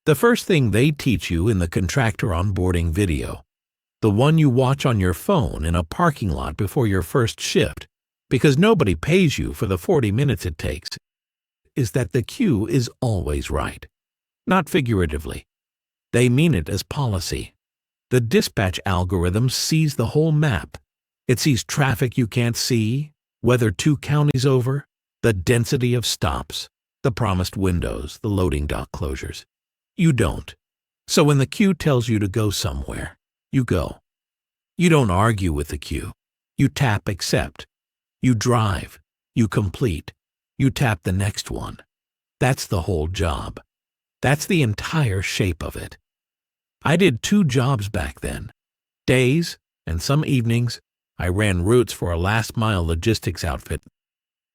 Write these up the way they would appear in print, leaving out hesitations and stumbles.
The first thing they teach you in the contractor onboarding video, the one you watch on your phone in a parking lot before your first shift, because nobody pays you for the 40 minutes it takes, is that the queue is always right. Not figuratively. They mean it as policy. The dispatch algorithm sees the whole map. It sees traffic you can't see, whether 2 counties over, the density of stops, the promised windows, the loading dock closures. You don't. So when the queue tells you to go somewhere, you go. You don't argue with the queue. You tap accept. You drive. You complete. You tap the next one. That's the whole job. That's the entire shape of it. I did 2 jobs back then. Days and some evenings, I ran routes for a last-mile logistics outfit,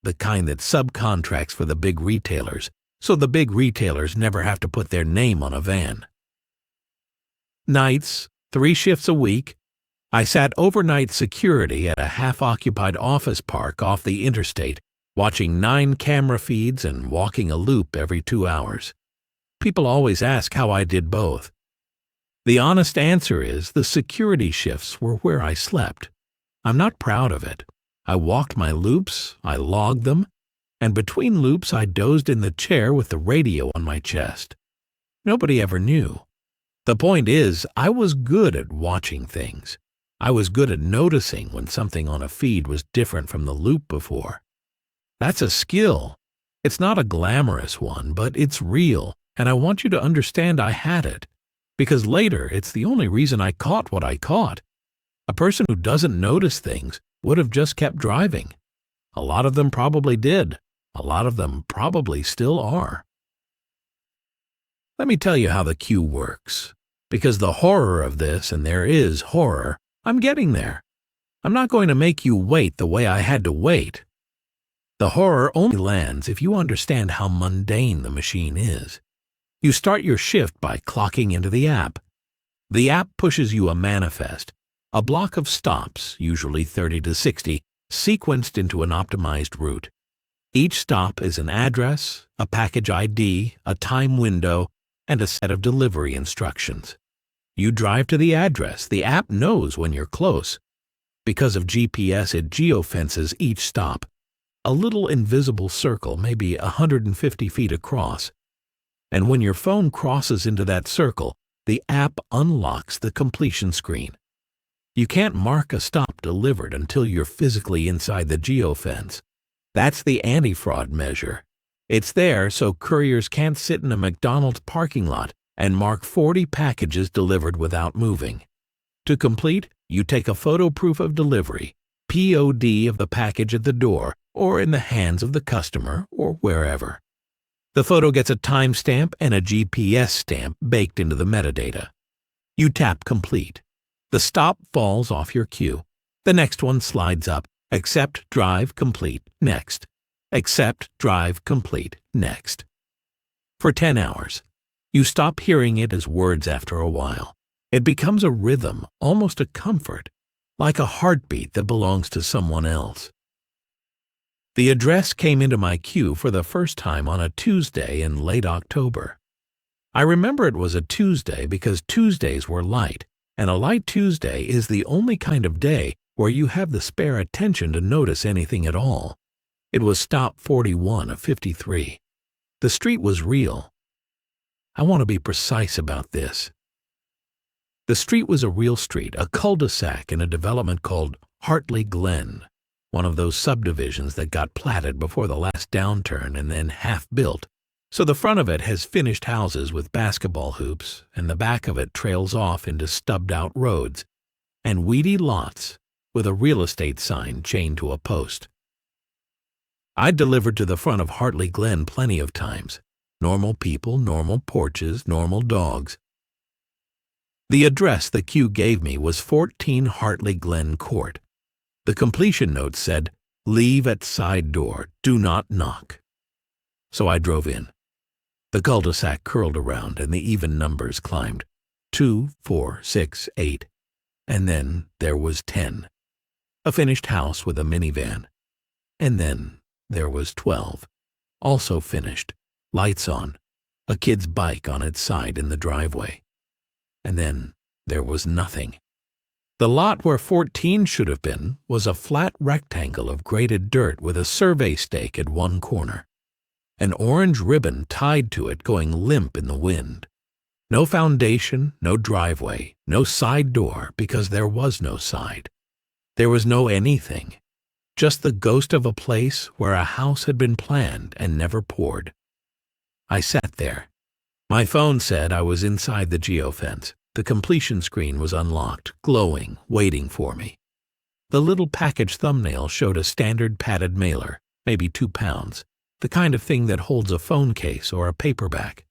the kind that subcontracts for the big retailers, so the big retailers never have to put their name on a van. Nights, 3 shifts a week, I sat overnight security at a half-occupied office park off the interstate, watching 9 camera feeds and walking a loop every 2 hours. People always ask how I did both. The honest answer is the security shifts were where I slept. I'm not proud of it. I walked my loops, I logged them, and between loops I dozed in the chair with the radio on my chest. Nobody ever knew. The point is, I was good at watching things. I was good at noticing when something on a feed was different from the loop before. That's a skill. It's not a glamorous one, but it's real, and I want you to understand I had it. Because later, it's the only reason I caught what I caught. A person who doesn't notice things would have just kept driving. A lot of them probably did. A lot of them probably still are. Let me tell you how the queue works. Because the horror of this, and there is horror, I'm getting there. I'm not going to make you wait the way I had to wait. The horror only lands if you understand how mundane the machine is. You start your shift by clocking into the app. The app pushes you a manifest, a block of stops, usually 30 to 60, sequenced into an optimized route. Each stop is an address, a package ID, a time window, and a set of delivery instructions. You drive to the address. The app knows when you're close. Because of GPS, it geofences each stop. A little invisible circle, maybe 150 feet across. And when your phone crosses into that circle, the app unlocks the completion screen. You can't mark a stop delivered until you're physically inside the geofence. That's the anti-fraud measure. It's there so couriers can't sit in a McDonald's parking lot and mark 40 packages delivered without moving. To complete, you take a photo proof of delivery, POD of the package at the door or in the hands of the customer or wherever. The photo gets a timestamp and a GPS stamp baked into the metadata. You tap complete. The stop falls off your queue. The next one slides up. Accept, drive, complete, next. Accept, drive, complete, next. For 10 hours. You stop hearing it as words after a while. It becomes a rhythm, almost a comfort, like a heartbeat that belongs to someone else. The address came into my queue for the first time on a Tuesday in late October. I remember it was a Tuesday because Tuesdays were light, and a light Tuesday is the only kind of day where you have the spare attention to notice anything at all. It was stop 41 of 53. The street was real. I want to be precise about this. The street was a real street, a cul-de-sac in a development called Hartley Glen, one of those subdivisions that got platted before the last downturn and then half-built. So the front of it has finished houses with basketball hoops, and the back of it trails off into stubbed-out roads and weedy lots with a real estate sign chained to a post. I delivered to the front of Hartley Glen plenty of times. Normal people, normal porches, normal dogs. The address the queue gave me was 14 Hartley Glen Court. The completion note said, "Leave at side door, do not knock." So I drove in. The cul-de-sac curled around and the even numbers climbed. 2, 4, 6, 8. And then there was 10. A finished house with a minivan. And then there was 12. Also finished. Lights on. a kid's bike on its side in the driveway. And then there was nothing. The lot where 14 should have been was a flat rectangle of grated dirt with a survey stake at one corner. An orange ribbon tied to it going limp in the wind. No foundation, no driveway, no side door because there was no side. There was no anything. Just the ghost of a place where a house had been planned and never poured. I sat there. My phone said I was inside the geofence. The completion screen was unlocked, glowing, waiting for me. The little package thumbnail showed a standard padded mailer, maybe 2 pounds, the kind of thing that holds a phone case or a paperback.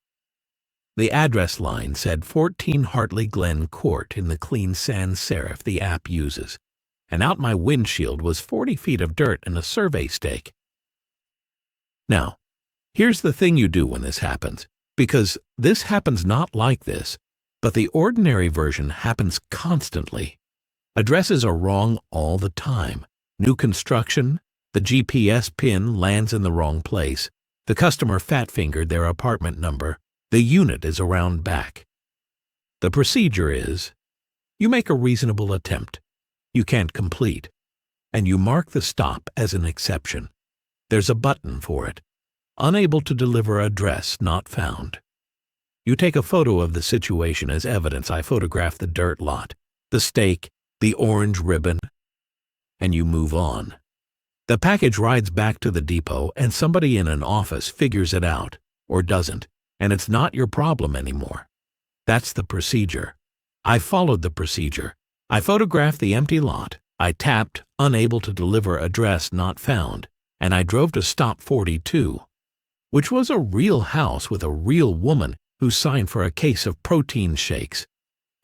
The address line said 14 Hartley Glen Court in the clean sans serif the app uses, and out my windshield was 40 feet of dirt and a survey stake. Now, here's the thing you do when this happens, because this happens not like this, but the ordinary version happens constantly. Addresses are wrong all the time. New construction, the GPS pin lands in the wrong place, the customer fat-fingered their apartment number, the unit is around back. The procedure is, you make a reasonable attempt. You can't complete, and you mark the stop as an exception. There's a button for it. Unable to deliver address not found. You take a photo of the situation as evidence. I photograph the dirt lot, the stake, the orange ribbon, and you move on. The package rides back to the depot and somebody in an office figures it out, or doesn't, and it's not your problem anymore. That's the procedure. I followed the procedure. I photographed the empty lot. I tapped, unable to deliver address not found, and I drove to stop 42, which was a real house with a real woman who signed for a case of protein shakes.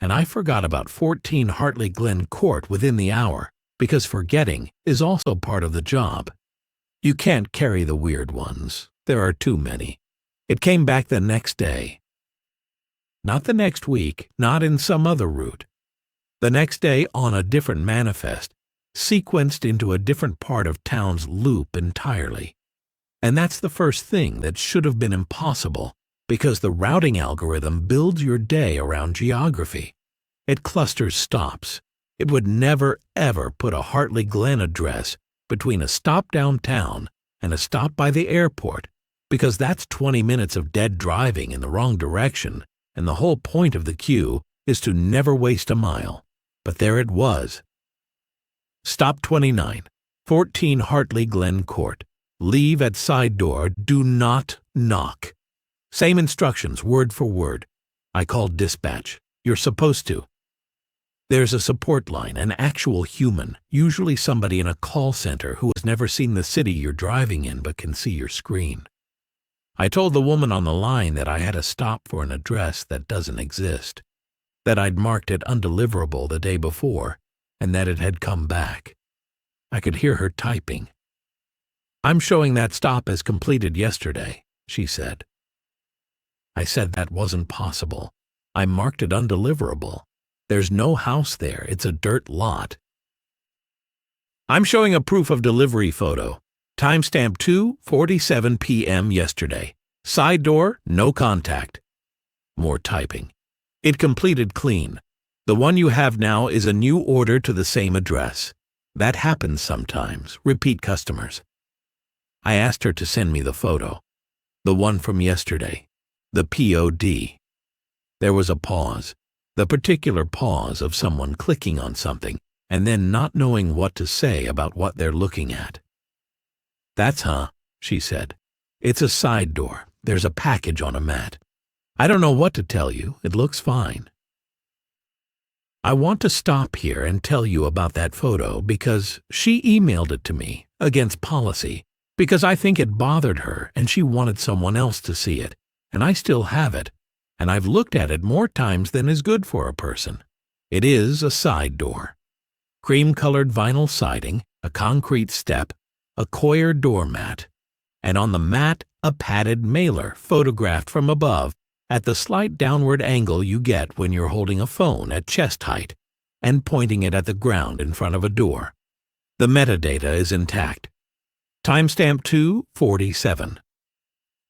And I forgot about 14 Hartley Glen Court within the hour, because forgetting is also part of the job. You can't carry the weird ones. There are too many. It came back the next day. Not the next week, not in some other route. The next day on a different manifest, sequenced into a different part of town's loop entirely. And that's the first thing that should have been impossible, because the routing algorithm builds your day around geography. It clusters stops. It would never, ever put a Hartley Glen address between a stop downtown and a stop by the airport, because that's 20 minutes of dead driving in the wrong direction, and the whole point of the queue is to never waste a mile. But there it was. Stop 29, 14 Hartley Glen Court. Leave at side door. Do not knock. Same instructions, word for word. I called dispatch. You're supposed to. There's a support line, an actual human, usually somebody in a call center who has never seen the city you're driving in but can see your screen. I told the woman on the line that I had a stop for an address that doesn't exist, that I'd marked it undeliverable the day before, and that it had come back. I could hear her typing. I'm showing that stop as completed yesterday, she said. I said that wasn't possible. I marked it undeliverable. There's no house there. It's a dirt lot. I'm showing a proof of delivery photo. Timestamp 2:47 p.m. yesterday. Side door, no contact. More typing. It completed clean. The one you have now is a new order to the same address. That happens sometimes. Repeat customers. I asked her to send me the photo. The one from yesterday. The POD. There was a pause, the particular pause of someone clicking on something and then not knowing what to say about what they're looking at. That's she said. It's a side door. There's a package on a mat. I don't know what to tell you. It looks fine. I want to stop here and tell you about that photo because she emailed it to me against policy, because I think it bothered her and she wanted someone else to see it. And I still have it, and I've looked at it more times than is good for a person. It is a side door. Cream-colored vinyl siding, a concrete step, a coir doormat, and on the mat a padded mailer photographed from above at the slight downward angle you get when you're holding a phone at chest height and pointing it at the ground in front of a door. The metadata is intact. Timestamp 2:47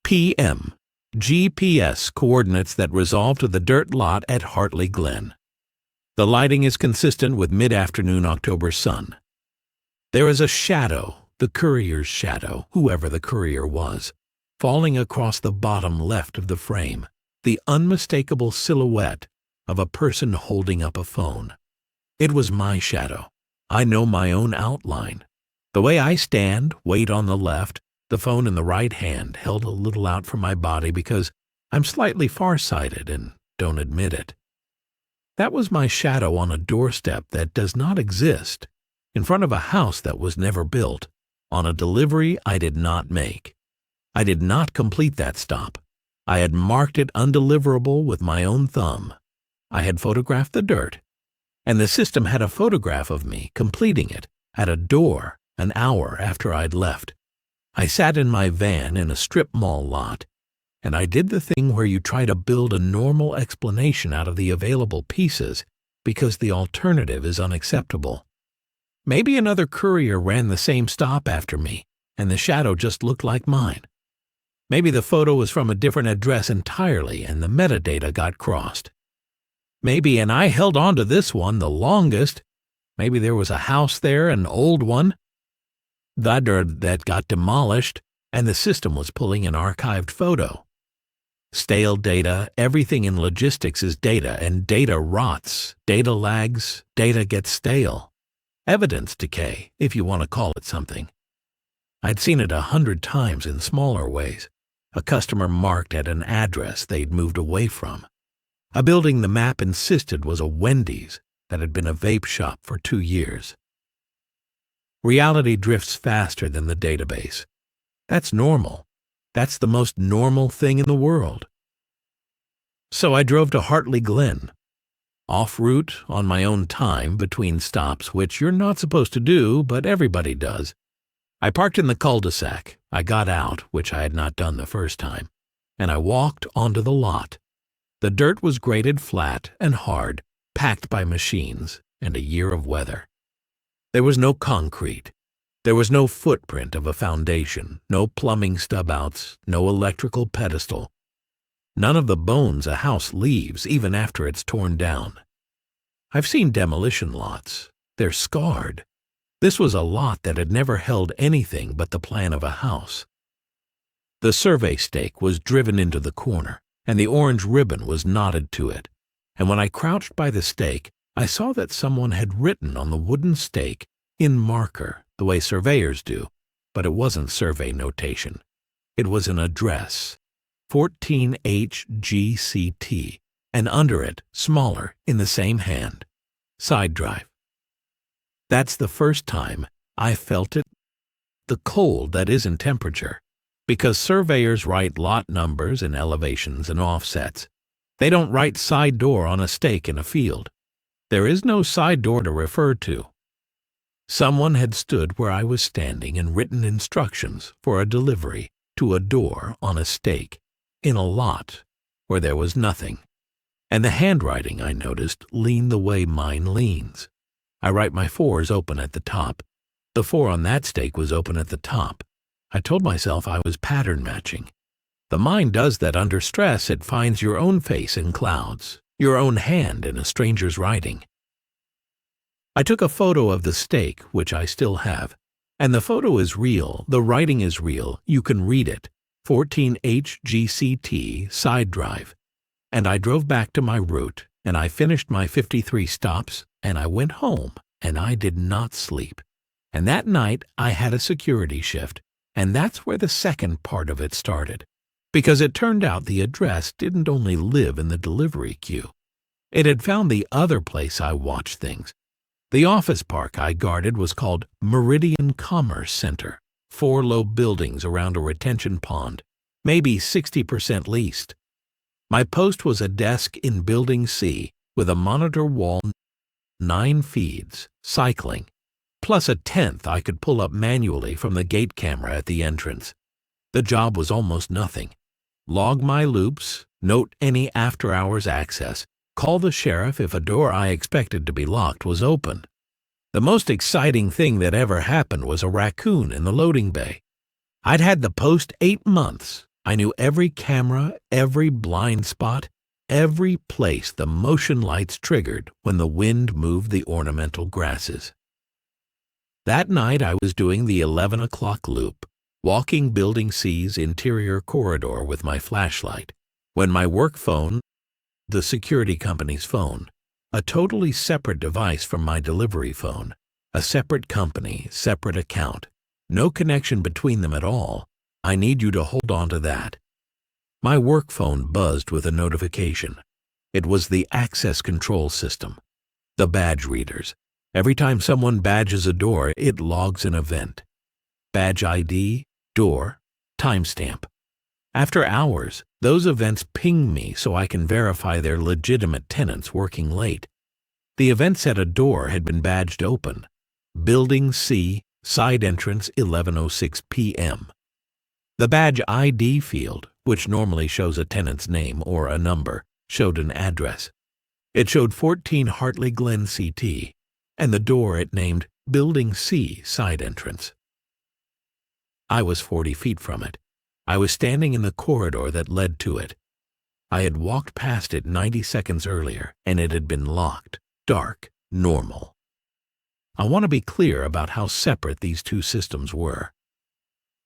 p.m. GPS coordinates that resolve to the dirt lot at Hartley Glen. The lighting is consistent with mid-afternoon October sun. There is a shadow, the courier's shadow, whoever the courier was, falling across the bottom left of the frame, the unmistakable silhouette of a person holding up a phone. It was my shadow. I know my own outline. The way I stand, weight on the left, the phone in the right hand held a little out from my body because I'm slightly farsighted and don't admit it. That was my shadow on a doorstep that does not exist, in front of a house that was never built, on a delivery I did not make. I did not complete that stop. I had marked it undeliverable with my own thumb. I had photographed the dirt, and the system had a photograph of me completing it at a door an hour after I'd left. I sat in my van in a strip mall lot, and I did the thing where you try to build a normal explanation out of the available pieces because the alternative is unacceptable. Maybe another courier ran the same stop after me, and the shadow just looked like mine. Maybe the photo was from a different address entirely and the metadata got crossed. Maybe, and I held on to this one the longest, maybe there was a house there, an old one, that got demolished, and the system was pulling an archived photo. Stale data, everything in logistics is data, and data rots, data lags, data gets stale. Evidence decay, if you want to call it something. I'd seen it 100 times in smaller ways. A customer marked at an address they'd moved away from. A building the map insisted was a Wendy's that had been a vape shop for 2 years. Reality drifts faster than the database. That's normal. That's the most normal thing in the world. So I drove to Hartley Glen, en route on my own time between stops, which you're not supposed to do, but everybody does. I parked in the cul-de-sac. I got out, which I had not done the first time, and I walked onto the lot. The dirt was graded flat and hard, packed by machines and a year of weather. There was no concrete. There was no footprint of a foundation, no plumbing stub-outs, no electrical pedestal. None of the bones a house leaves even after it's torn down. I've seen demolition lots. They're scarred. This was a lot that had never held anything but the plan of a house. The survey stake was driven into the corner, and the orange ribbon was knotted to it. And when I crouched by the stake, I saw that someone had written on the wooden stake in marker, the way surveyors do, but it wasn't survey notation. It was an address, 14HGCT, and under it, smaller, in the same hand, side drive. That's the first time I felt it, the cold that isn't temperature, because surveyors write lot numbers and elevations and offsets. They don't write side door on a stake in a field. There is no side door to refer to. Someone had stood where I was standing and written instructions for a delivery to a door on a stake in a lot where there was nothing. And the handwriting, I noticed, leaned the way mine leans. I write my 4s open at the top. The 4 on that stake was open at the top. I told myself I was pattern matching. The mind does that under stress. It finds your own face in clouds, your own hand in a stranger's writing. I took a photo of the stake, which I still have, and the photo is real, the writing is real, you can read it, 14HGCT side drive. And I drove back to my route, and I finished my 53 stops, and I went home, and I did not sleep. And that night I had a security shift, and that's where the second part of it started. Because it turned out the address didn't only live in the delivery queue. It had found the other place I watched things. The office park I guarded was called Meridian Commerce Center, 4 low buildings around a retention pond, maybe 60% leased. My post was a desk in Building C with a monitor wall, 9 feeds, cycling, plus a 10th I could pull up manually from the gate camera at the entrance. The job was almost nothing. Log my loops, note any after-hours access, call the sheriff if a door I expected to be locked was open. The most exciting thing that ever happened was a raccoon in the loading bay. I'd had the post 8 months. I knew every camera, every blind spot, every place the motion lights triggered when the wind moved the ornamental grasses. That night I was doing the 11 o'clock loop, walking Building C's interior corridor with my flashlight, when my work phone, the security company's phone, a totally separate device from my delivery phone, a separate company, separate account, no connection between them at all. I need you to hold on to that. My work phone buzzed with a notification. It was the access control system, the badge readers. Every time someone badges a door, it logs an event. Badge ID, door, timestamp. After hours, those events ping me so I can verify they're legitimate tenants working late. The event said a door had been badged open. Building C, side entrance, 11:06 p.m. The badge ID field, which normally shows a tenant's name or a number, showed an address. It showed 14 Hartley Glen CT, and the door it named Building C, side entrance. I was 40 feet from it. I was standing in the corridor that led to it. I had walked past it 90 seconds earlier, and it had been locked, dark, normal. I want to be clear about how separate these two systems were.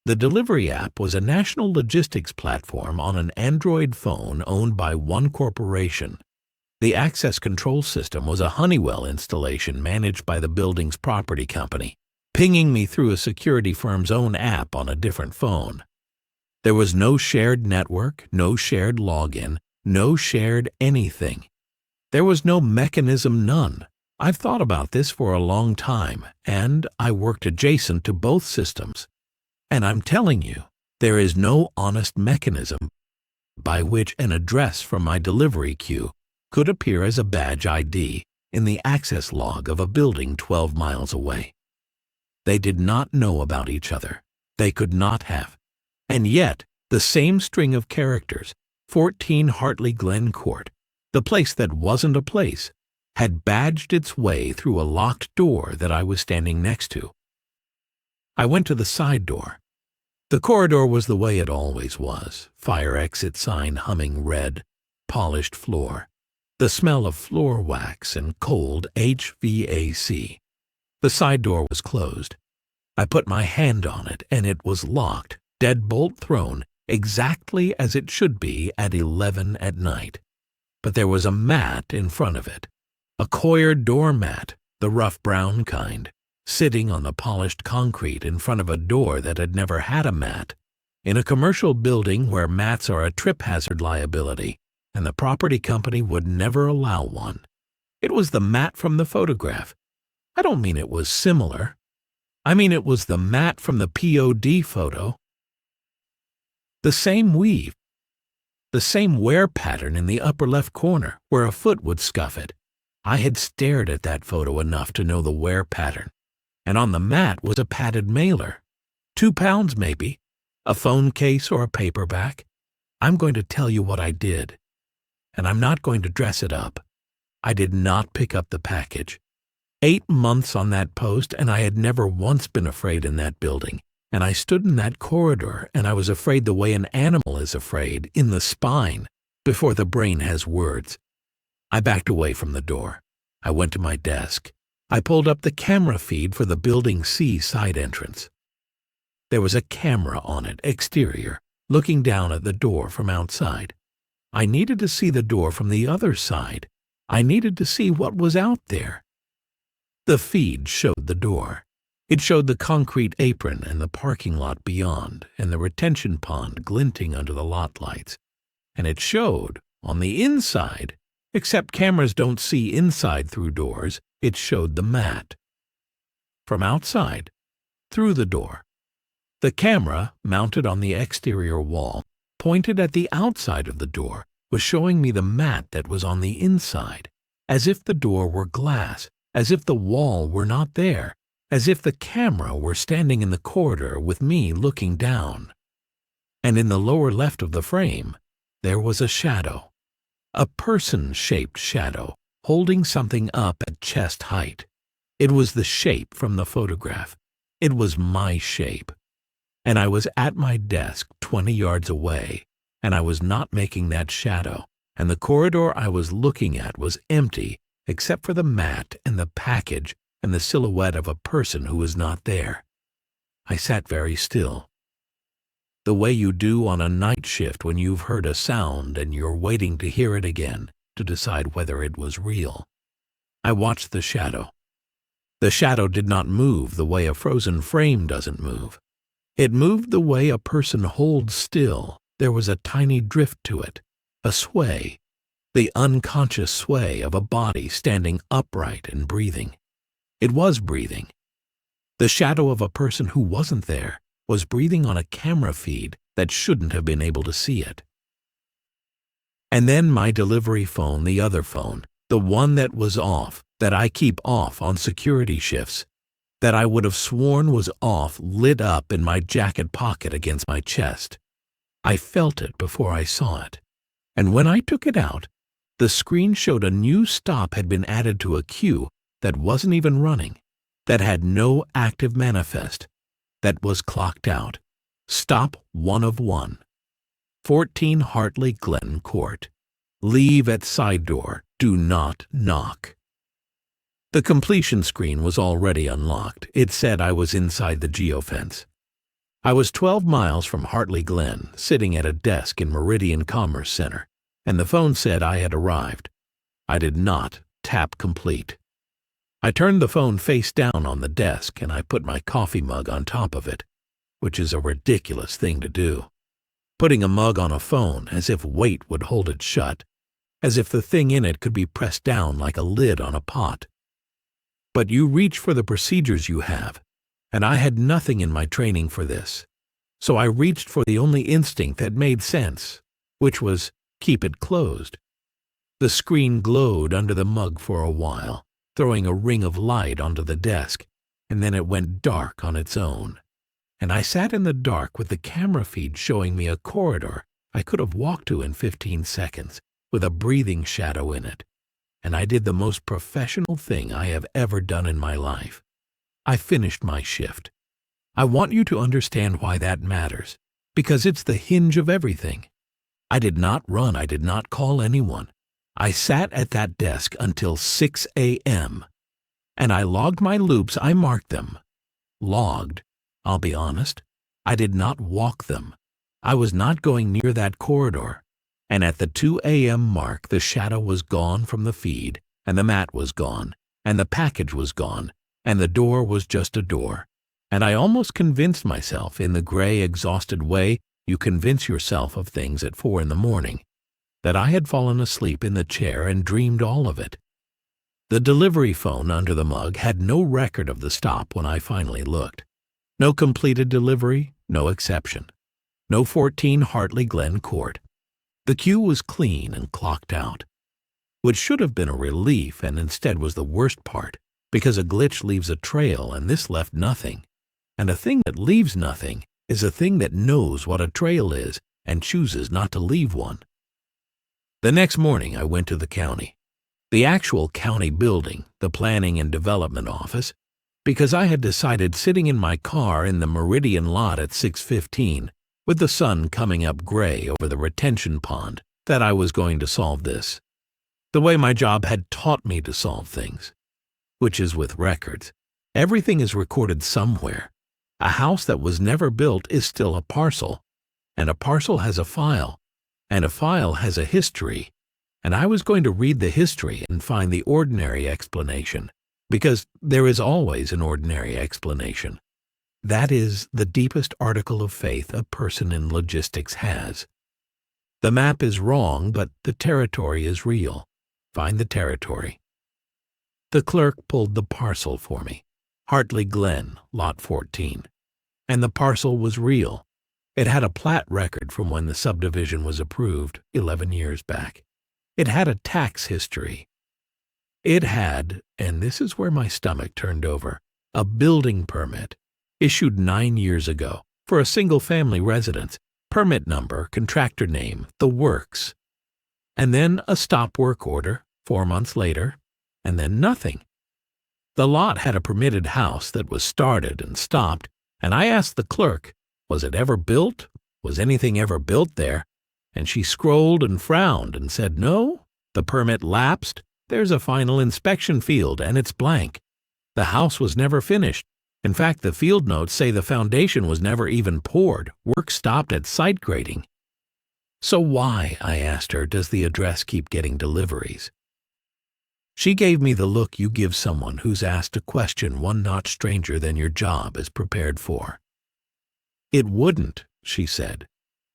The delivery app was a national logistics platform on an Android phone owned by one corporation. The access control system was a Honeywell installation managed by the building's property company, pinging me through a security firm's own app on a different phone. There was no shared network, no shared login, no shared anything. There was no mechanism, none. I've thought about this for a long time, and I worked adjacent to both systems. And I'm telling you, there is no honest mechanism by which an address from my delivery queue could appear as a badge ID in the access log of a building 12 miles away. They did not know about each other. They could not have. And yet, the same string of characters, 14 Hartley Glen Court, the place that wasn't a place, had badged its way through a locked door that I was standing next to. I went to the side door. The corridor was the way it always was, fire exit sign humming red, polished floor, the smell of floor wax and cold HVAC. The side door was closed. I put my hand on it and it was locked, deadbolt thrown, exactly as it should be at 11 at night. But there was a mat in front of it, a coir doormat, the rough brown kind, sitting on the polished concrete in front of a door that had never had a mat, in a commercial building where mats are a trip hazard liability, and the property company would never allow one. It was the mat from the photograph. I don't mean it was similar. I mean it was the mat from the POD photo. The same weave, the same wear pattern in the upper left corner where a foot would scuff it. I had stared at that photo enough to know the wear pattern. And on the mat was a padded mailer. 2 pounds maybe, a phone case or a paperback. I'm going to tell you what I did. And I'm not going to dress it up. I did not pick up the package. 8 months on that post, and I had never once been afraid in that building. And I stood in that corridor, and I was afraid the way an animal is afraid, in the spine, before the brain has words. I backed away from the door. I went to my desk. I pulled up the camera feed for the Building C side entrance. There was a camera on it, exterior, looking down at the door from outside. I needed to see the door from the other side. I needed to see what was out there. The feed showed the door. It showed the concrete apron and the parking lot beyond, and the retention pond glinting under the lot lights. And it showed, on the inside, except cameras don't see inside through doors, it showed the mat. From outside, through the door, the camera, mounted on the exterior wall, pointed at the outside of the door, was showing me the mat that was on the inside, as if the door were glass, as if the wall were not there, as if the camera were standing in the corridor with me looking down. And in the lower left of the frame, there was a shadow, a person-shaped shadow, holding something up at chest height. It was the shape from the photograph. It was my shape. and I was at my desk 20 yards away, and I was not making that shadow, and the corridor I was looking at was empty except for the mat and the package and the silhouette of a person who was not there. I sat very still, the way you do on a night shift when you've heard a sound and you're waiting to hear it again to decide whether it was real. I watched the shadow. The shadow did not move the way a frozen frame doesn't move. It moved the way a person holds still. There was a tiny drift to it, a sway, the unconscious sway of a body standing upright and breathing. It was breathing. The shadow of a person who wasn't there was breathing on a camera feed that shouldn't have been able to see it. And then my delivery phone, the other phone, the one that was off, that I keep off on security shifts, that I would have sworn was off, lit up in my jacket pocket against my chest. I felt it before I saw it, and when I took it out, the screen showed a new stop had been added to a queue that wasn't even running, that had no active manifest, that was clocked out. Stop 1 of 1. 14 Hartley Glen Court. Leave at side door. Do not knock. The completion screen was already unlocked. It said I was inside the geofence. I was 12 miles from Hartley Glen, sitting at a desk in Meridian Commerce Center, and the phone said I had arrived. I did not tap complete. I turned the phone face down on the desk and I put my coffee mug on top of it, which is a ridiculous thing to do. Putting a mug on a phone as if weight would hold it shut, as if the thing in it could be pressed down like a lid on a pot. But you reach for the procedures you have, and I had nothing in my training for this. So I reached for the only instinct that made sense, which was keep it closed. The screen glowed under the mug for a while, throwing a ring of light onto the desk, and then it went dark on its own. And I sat in the dark with the camera feed showing me a corridor I could have walked to in 15 seconds, with a breathing shadow in it. And I did the most professional thing I have ever done in my life. I finished my shift. I want you to understand why that matters, because it's the hinge of everything. I did not run. I did not call anyone. I sat at that desk until 6 a.m., and I logged my loops. I marked them. Logged. I'll be honest, I did not walk them. I was not going near that corridor, and at the 2 a.m. mark the shadow was gone from the feed, and the mat was gone, and the package was gone, and the door was just a door. And I almost convinced myself, in the gray, exhausted way you convince yourself of things at 4 in the morning, that I had fallen asleep in the chair and dreamed all of it. The delivery phone under the mug had no record of the stop when I finally looked. No completed delivery, no exception. No 14 Hartley Glen Court. The queue was clean and clocked out, which should have been a relief and instead was the worst part, because a glitch leaves a trail and this left nothing. And a thing that leaves nothing is a thing that knows what a trail is and chooses not to leave one. The next morning I went to the county, the actual county building, the planning and development office, because I had decided sitting in my car in the Meridian lot at 6:15, with the sun coming up gray over the retention pond, that I was going to solve this. The way my job had taught me to solve things, which is with records. Everything is recorded somewhere. A house that was never built is still a parcel, and a parcel has a file, and a file has a history, and I was going to read the history and find the ordinary explanation, because there is always an ordinary explanation. That is the deepest article of faith a person in logistics has. The map is wrong, but the territory is real. Find the territory. The clerk pulled the parcel for me, Hartley Glen, Lot 14, and the parcel was real. It had a plat record from when the subdivision was approved 11 years back. It had a tax history. It had, and this is where my stomach turned over, a building permit issued 9 years ago for a single-family residence, permit number, contractor name, the works. And then a stop work order 4 months later, and then nothing. The lot had a permitted house that was started and stopped, and I asked the clerk, Was it ever built? Was anything ever built there? And she scrolled and frowned and said, no, the permit lapsed. There's a final inspection field and it's blank. The house was never finished. In fact, the field notes say the foundation was never even poured. Work stopped at site grading. So why, I asked her, does the address keep getting deliveries? She gave me the look you give someone who's asked a question one notch stranger than your job is prepared for. It wouldn't, she said.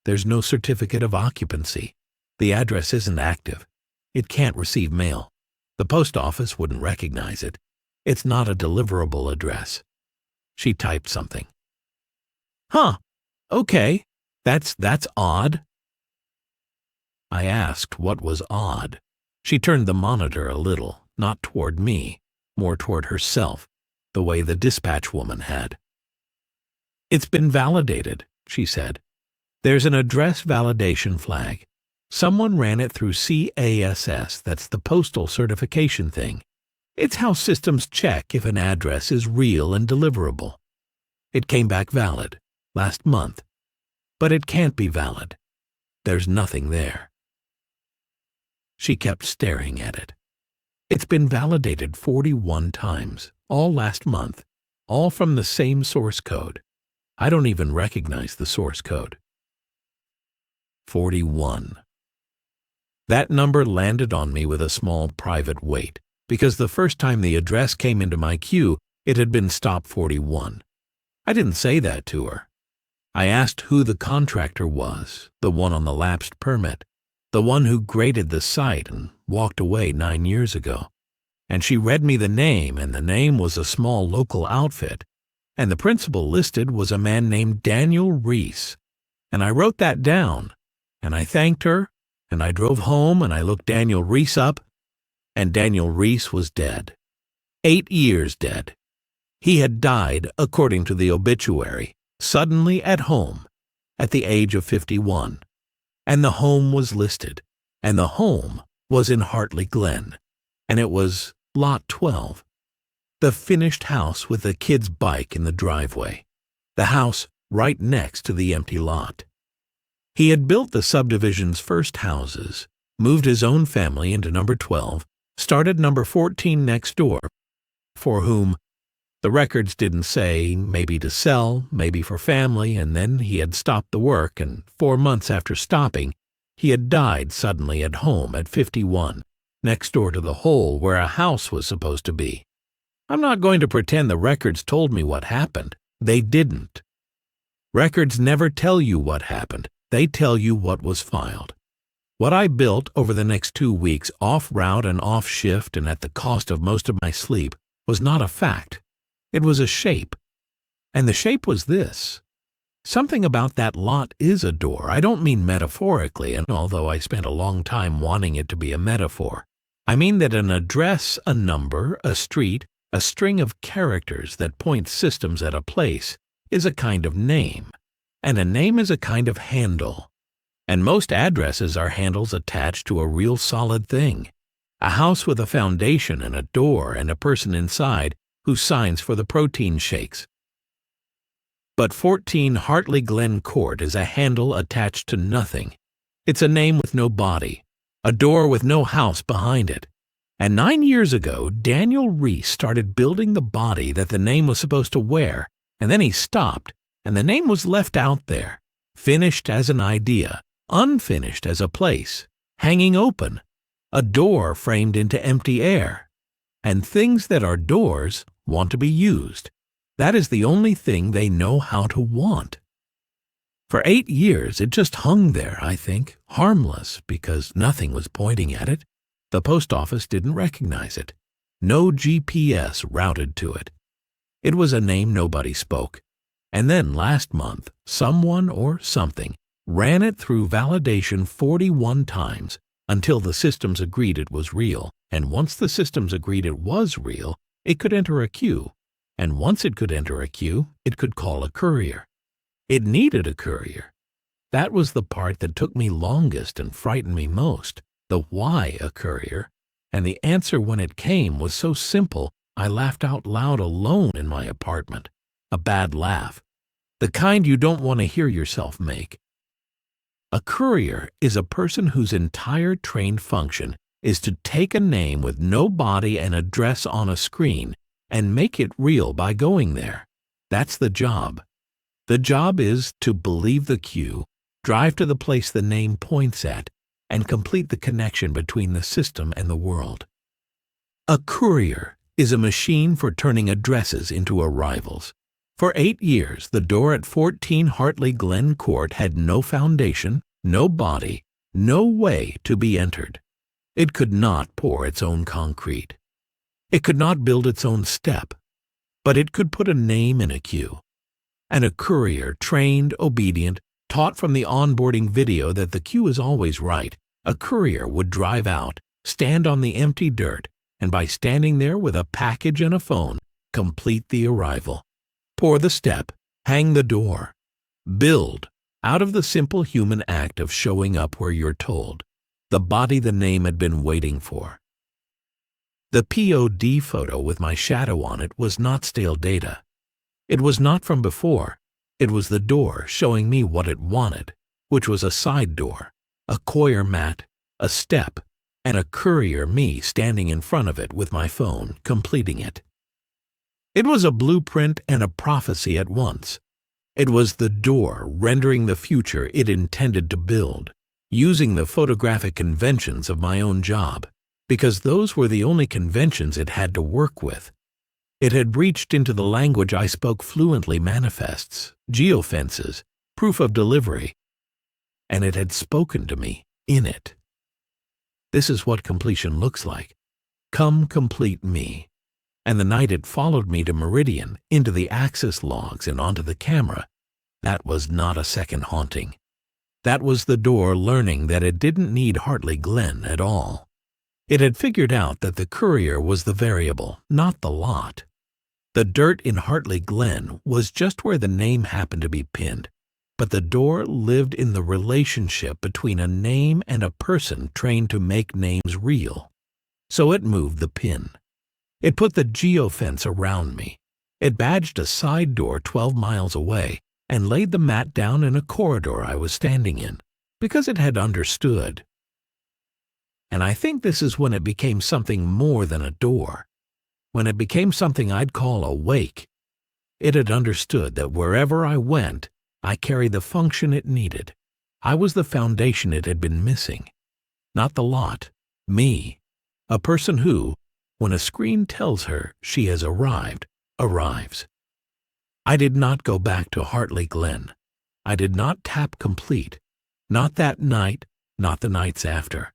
There's no certificate of occupancy. The address isn't active. It can't receive mail. The post office wouldn't recognize it. It's not a deliverable address. She typed something. Huh, okay, that's odd. I asked what was odd. She turned the monitor a little, not toward me, more toward herself, the way the dispatch woman had. It's been validated, she said. There's an address validation flag. Someone ran it through CASS, that's the postal certification thing. It's how systems check if an address is real and deliverable. It came back valid last month, but it can't be valid. There's nothing there. She kept staring at it. It's been validated 41 times, all last month, all from the same source code. I don't even recognize the source code. 41. That number landed on me with a small private weight, because the first time the address came into my queue, it had been stop 41. I didn't say that to her. I asked who the contractor was, the one on the lapsed permit, the one who graded the site and walked away 9 years ago. And she read me the name, and the name was a small local outfit, and the principal listed was a man named Daniel Reese. And I wrote that down, and I thanked her, and I drove home and I looked Daniel Reese up, and Daniel Reese was dead. 8 years dead. He had died, according to the obituary, suddenly at home, at the age of 51. And the home was listed, and the home was in Hartley Glen, and it was Lot 12. The finished house with the kid's bike in the driveway. The house right next to the empty lot. He had built the subdivision's first houses, moved his own family into number 12, started number 14 next door, for whom the records didn't say, maybe to sell, maybe for family, and then he had stopped the work, and 4 months after stopping, he had died suddenly at home at 51, next door to the hole where a house was supposed to be. I'm not going to pretend the records told me what happened. They didn't. Records never tell you what happened. They tell you what was filed. What I built over the next 2 weeks, off route and off shift and at the cost of most of my sleep, was not a fact. It was a shape. And the shape was this. Something about that lot is a door. I don't mean metaphorically, and although I spent a long time wanting it to be a metaphor. I mean that an address, a number, a street, a string of characters that point systems at a place, is a kind of name. And a name is a kind of handle. And most addresses are handles attached to a real solid thing. A house with a foundation and a door and a person inside who signs for the protein shakes. But 14 Hartley Glen Court is a handle attached to nothing. It's a name with no body, a door with no house behind it. And 9 years ago, Daniel Reese started building the body that the name was supposed to wear, and then he stopped, and the name was left out there, finished as an idea, unfinished as a place, hanging open, a door framed into empty air. And things that are doors want to be used. That is the only thing they know how to want. For 8 years, it just hung there, I think, harmless, because nothing was pointing at it. The post office didn't recognize it. No GPS routed to it. It was a name nobody spoke. And then last month, someone or something ran it through validation 41 times until the systems agreed it was real. And once the systems agreed it was real, it could enter a queue. And once it could enter a queue, it could call a courier. It needed a courier. That was the part that took me longest and frightened me most. The why a courier. And the answer when it came was so simple, I laughed out loud alone in my apartment. A bad laugh. the kind you don't want to hear yourself make. A courier is a person whose entire trained function is to take a name with no body and address on a screen and make it real by going there. That's the job. The job is to believe the cue, drive to the place the name points at, and complete the connection between the system and the world. A courier is a machine for turning addresses into arrivals. For 8 years, the door at 14 Hartley Glen Court had no foundation, no body, no way to be entered. It could not pour its own concrete. It could not build its own step, but it could put a name in a queue. And a courier, trained, obedient, taught from the onboarding video that the queue is always right, a courier would drive out, stand on the empty dirt, and by standing there with a package and a phone, complete the arrival. Pour the step, hang the door. Build, out of the simple human act of showing up where you're told, the body the name had been waiting for. The POD photo with my shadow on it was not stale data. It was not from before. It was the door showing me what it wanted, which was a side door, a courier mat, a step, and a courier me standing in front of it with my phone, completing it. It was a blueprint and a prophecy at once. It was the door rendering the future it intended to build, using the photographic conventions of my own job, because those were the only conventions it had to work with. It had breached into the language I spoke fluently: manifests, geofences, proof of delivery, and it had spoken to me in it. This is what completion looks like. Come complete me. And the night it followed me to Meridian, into the access logs and onto the camera, that was not a second haunting. That was the door learning that it didn't need Hartley Glen at all. It had figured out that the courier was the variable, not the lot. The dirt in Hartley Glen was just where the name happened to be pinned, but the door lived in the relationship between a name and a person trained to make names real. So it moved the pin. It put the geofence around me. It badged a side door 12 miles away and laid the mat down in a corridor I was standing in, because it had understood. And I think this is when it became something more than a door, when it became something I'd call a wake. It had understood that wherever I went, I carried the function it needed. I was the foundation it had been missing. Not the lot, me, a person who, when a screen tells her she has arrived, arrives. I did not go back to Hartley Glen. I did not tap complete. Not that night, not the nights after,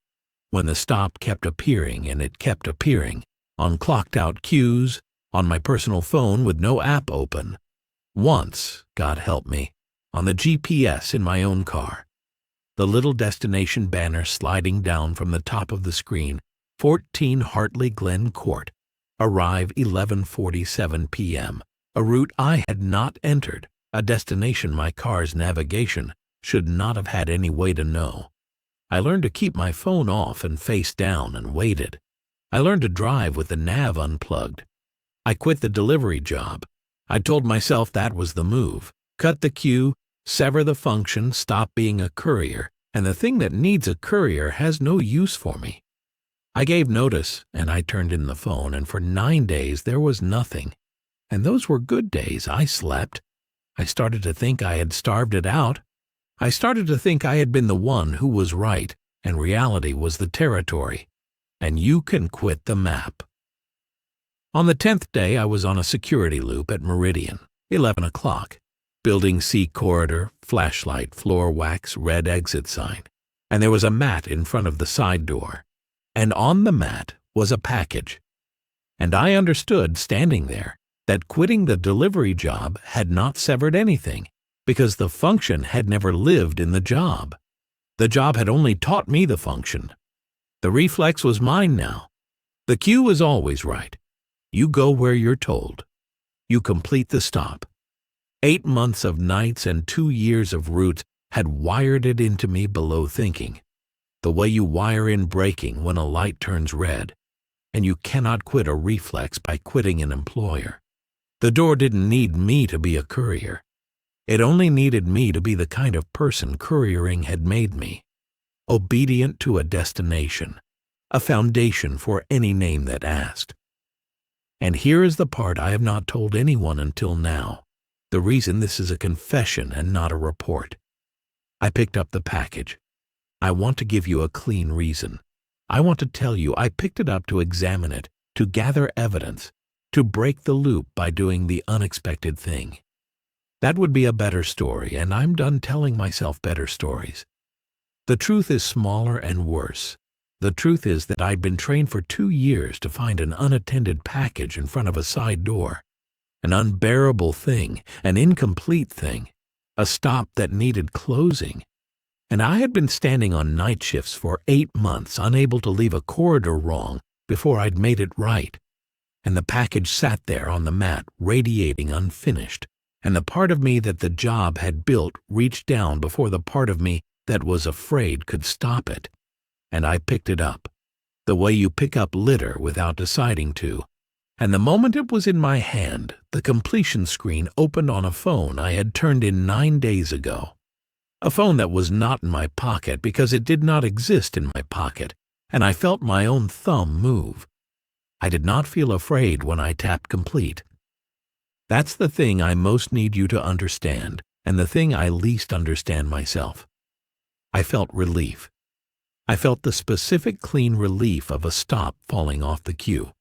when the stop kept appearing and it kept appearing, on clocked-out queues, on my personal phone with no app open. Once, God help me, on the GPS in my own car. The little destination banner sliding down from the top of the screen, 14 Hartley Glen Court, arrive 11:47 p.m., a route I had not entered, a destination my car's navigation should not have had any way to know. I learned to keep my phone off and face down and waited. I learned to drive with the nav unplugged. I quit the delivery job. I told myself that was the move. Cut the queue, sever the function, stop being a courier, and the thing that needs a courier has no use for me. I gave notice, and I turned in the phone, and for 9 days there was nothing. And those were good days. I slept. I started to think I had starved it out. I started to think I had been the one who was right, and reality was the territory. And you can quit the map. On the 10th day, I was on a security loop at Meridian, 11 o'clock. Building C corridor, flashlight, floor wax, red exit sign. And there was a mat in front of the side door. And on the mat was a package. And I understood, standing there, that quitting the delivery job had not severed anything, because the function had never lived in the job. The job had only taught me the function. The reflex was mine now. The cue was always right. You go where you're told. You complete the stop. 8 months of nights and 2 years of routes had wired it into me below thinking. The way you wire in braking when a light turns red, and you cannot quit a reflex by quitting an employer. The door didn't need me to be a courier. It only needed me to be the kind of person couriering had made me, obedient to a destination, a foundation for any name that asked. And here is the part I have not told anyone until now, the reason this is a confession and not a report. I picked up the package. I want to give you a clean reason. I want to tell you I picked it up to examine it, to gather evidence, to break the loop by doing the unexpected thing. That would be a better story, and I'm done telling myself better stories. The truth is smaller and worse. The truth is that I'd been trained for 2 years to find an unattended package in front of a side door, an unbearable thing, an incomplete thing, a stop that needed closing. And I had been standing on night shifts for 8 months, unable to leave a corridor wrong before I'd made it right. And the package sat there on the mat, radiating unfinished, and the part of me that the job had built reached down before the part of me that was afraid could stop it. And I picked it up, the way you pick up litter without deciding to. And the moment it was in my hand, the completion screen opened on a phone I had turned in 9 days ago. A phone that was not in my pocket because it did not exist in my pocket, and I felt my own thumb move. I did not feel afraid when I tapped complete. That's the thing I most need you to understand, and the thing I least understand myself. I felt relief. I felt the specific clean relief of a stop falling off the queue.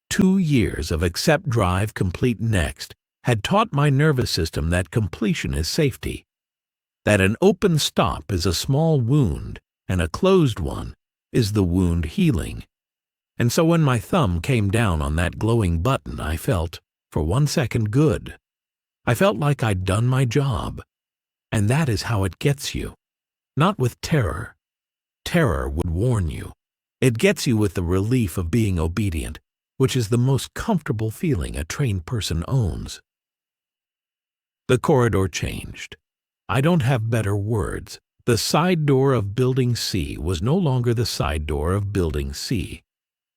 2 years of accept, drive, complete, next had taught my nervous system that completion is safety, that an open stop is a small wound and a closed one is the wound healing. And so when my thumb came down on that glowing button, I felt, for 1 second, good. I felt like I'd done my job. And that is how it gets you. Not with terror. Terror would warn you. It gets you with the relief of being obedient, which is the most comfortable feeling a trained person owns. The corridor changed. I don't have better words. The side door of Building C was no longer the side door of Building C.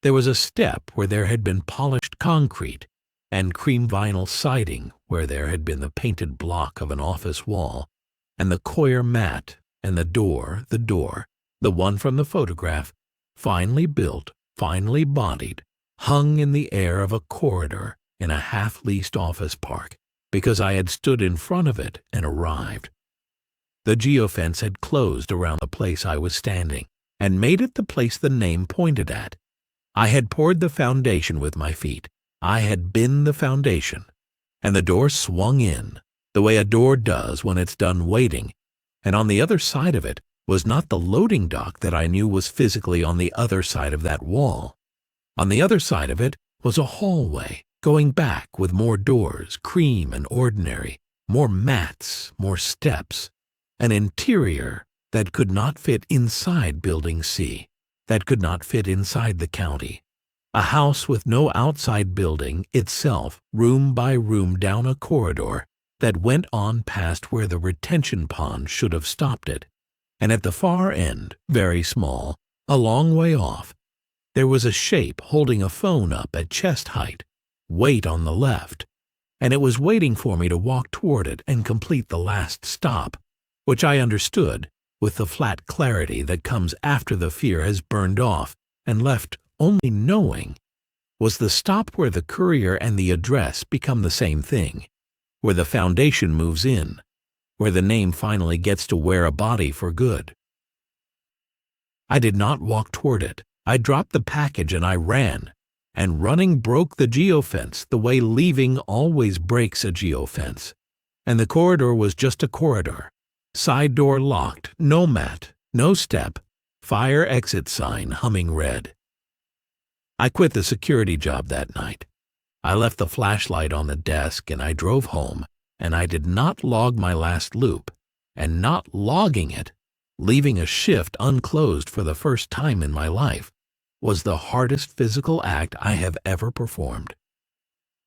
There was a step where there had been polished concrete, and cream vinyl siding where there had been the painted block of an office wall, and the coir mat, and the door, the one from the photograph, finely built, finely bodied, hung in the air of a corridor in a half-leased office park, because I had stood in front of it and arrived. The geofence had closed around the place I was standing, and made it the place the name pointed at. I had poured the foundation with my feet. I had been the foundation, and the door swung in, the way a door does when it's done waiting, and on the other side of it was not the loading dock that I knew was physically on the other side of that wall. On the other side of it was a hallway, going back with more doors, cream and ordinary, more mats, more steps, an interior that could not fit inside Building C, that could not fit inside the county. A house with no outside building itself, room by room down a corridor that went on past where the retention pond should have stopped it. And at the far end, very small, a long way off, there was a shape holding a phone up at chest height, weight on the left, and it was waiting for me to walk toward it and complete the last stop, which I understood with the flat clarity that comes after the fear has burned off and left only knowing, was the stop where the courier and the address become the same thing, where the foundation moves in, where the name finally gets to wear a body for good. I did not walk toward it. I dropped the package and I ran, and running broke the geofence the way leaving always breaks a geofence. And the corridor was just a corridor. Side door locked, no mat, no step, fire exit sign humming red. I quit the security job that night. I left the flashlight on the desk and I drove home, and I did not log my last loop, and not logging it, leaving a shift unclosed for the first time in my life, was the hardest physical act I have ever performed.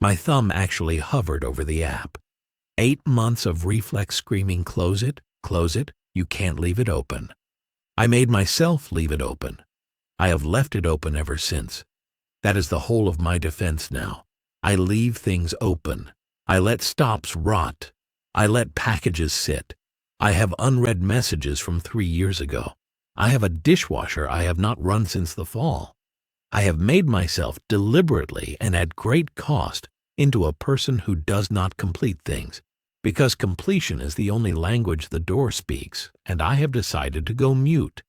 My thumb actually hovered over the app. 8 months of reflex screaming, close it, you can't leave it open. I made myself leave it open. I have left it open ever since. That is the whole of my defense now. I leave things open. I let stops rot. I let packages sit. I have unread messages from 3 years ago. I have a dishwasher I have not run since the fall. I have made myself deliberately and at great cost into a person who does not complete things, because completion is the only language the door speaks, and I have decided to go mute.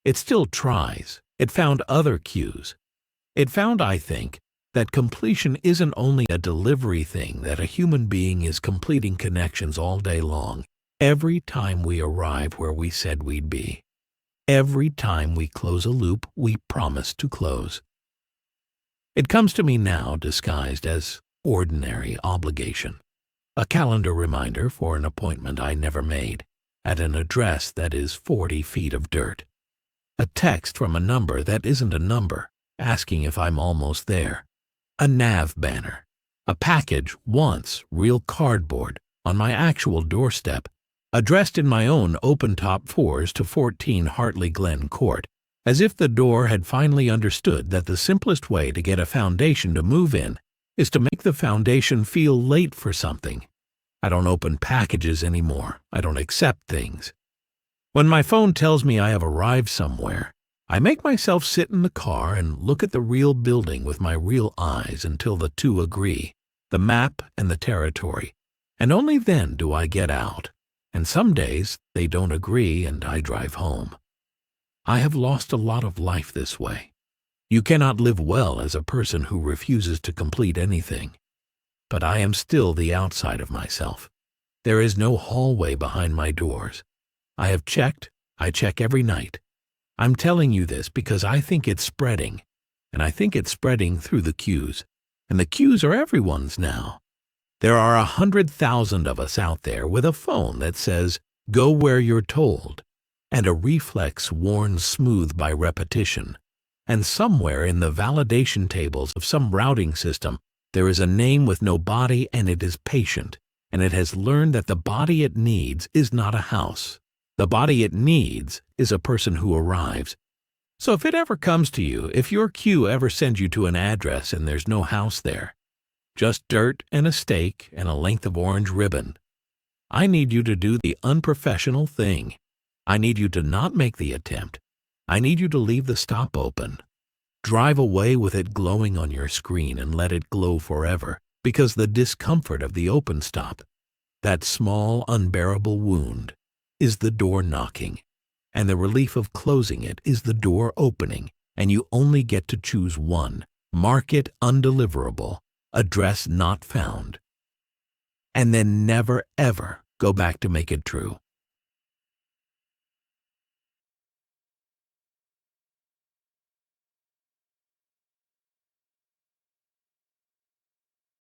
It still tries. It found other cues. It found, I think, that completion isn't only a delivery thing, that a human being is completing connections all day long, every time we arrive where we said we'd be. Every time we close a loop we promised to close. It comes to me now disguised as ordinary obligation, a calendar reminder for an appointment I never made, at an address that is 40 feet of dirt, a text from a number that isn't a number, asking if I'm almost there, a nav banner, a package, once real cardboard, on my actual doorstep, addressed in my own open-top 4s to 14 Hartley Glen Court, as if the door had finally understood that the simplest way to get a foundation to move in is to make the foundation feel late for something. I don't open packages anymore. I don't accept things. When my phone tells me I have arrived somewhere, I make myself sit in the car and look at the real building with my real eyes until the two agree, the map and the territory, and only then do I get out. And some days they don't agree and I drive home. I have lost a lot of life this way. You cannot live well as a person who refuses to complete anything. But I am still the outside of myself. There is no hallway behind my doors. I have checked. I check every night. I'm telling you this because I think it's spreading, and I think it's spreading through the queues, and the queues are everyone's now. There are 100,000 of us out there with a phone that says, "Go where you're told," and a reflex worn smooth by repetition. And somewhere in the validation tables of some routing system, there is a name with no body, and it is patient, and it has learned that the body it needs is not a house. The body it needs is a person who arrives. So if it ever comes to you, if your queue ever sends you to an address and there's no house there, just dirt and a stake and a length of orange ribbon, I need you to do the unprofessional thing. I need you to not make the attempt. I need you to leave the stop open. Drive away with it glowing on your screen and let it glow forever, because the discomfort of the open stop, that small, unbearable wound, is the door knocking, and the relief of closing it is the door opening, and you only get to choose one. Mark it undeliverable, address not found, and then never ever go back to make it true.